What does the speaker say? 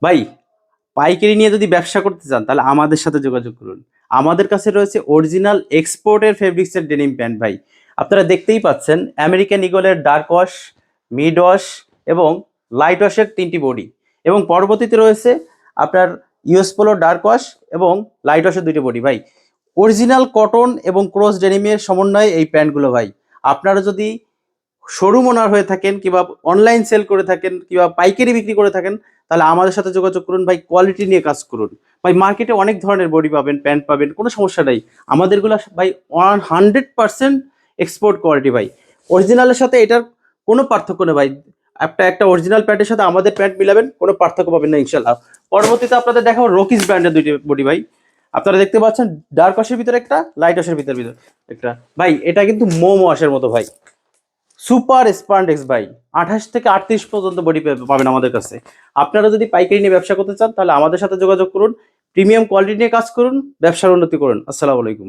ভাই পাইকারি নিয়ে যদি ব্যবসা করতে চান তাহলে আমাদের সাথে যোগাযোগ করুন। আমাদের কাছে রয়েছে অরিজিনাল এক্সপোর্টের ফেব্রিক্সের ডেনিম প্যান্ট ভাই। আপনারা দেখতেই পাচ্ছেন আমেরিকান ইগলের ডার্ক ওয়াশ, মিড ওয়াশ এবং লাইট ওয়াশের 3টি বডি, এবং পরবর্তীতে রয়েছে আপনার ইউএস পোলো ডার্ক ওয়াশ এবং লাইট ওয়াশের 2টি বডি ভাই। অরিজিনাল কটন এবং ক্রস ডেনিমের সমন্বয়ে এই প্যান্টগুলো ভাই। আপনারা যদি শোরুম ওনার হয়ে থাকেন কিংবা অনলাইন সেল করে থাকেন কিংবা পাইকারি বিক্রি করে থাকেন তাহলে আমাদের সাথে যোগাযোগ করুন ভাই, কোয়ালিটি নিয়ে কাজ করুন ভাই। মার্কেটে অনেক ধরনের বডি পাবেন, প্যান্ট পাবেন, কোনো সমস্যা নাই। আমাদেরগুলো ভাই 100% এক্সপোর্ট কোয়ালিটি ভাই। অরিজিনালের সাথে এটার কোনো পার্থক্য নেই ভাই। একটা অরিজিনাল প্যান্টের সাথে আমাদের প্যান্ট মিলাবেন, কোনো পার্থক্য পাবেন না ইনশাল্লাহ। পরবর্তীতে আপনাদের দেখাবো রকিস ব্র্যান্ডের 2টি বডি ভাই। আপনারা দেখতে পাচ্ছেন ডার্ক ওয়াশের ভিতরে একটা, লাইট ওয়াশের ভিতরে একটা ভাই। এটা কিন্তু মোম ওয়াশের মতো ভাই, সুপার স্পান্ডেক্স ভাই। 28 থেকে 38 পর্যন্ত বডি পাবেন আমাদের কাছে। আপনারা যদি পাইকারি নিয়ে ব্যবসা করতে চান তাহলে আমাদের সাথে যোগাযোগ করুন, প্রিমিয়াম কোয়ালিটি নিয়ে কাজ করুন, ব্যবসার উন্নতি করুন। আসসালামু আলাইকুম।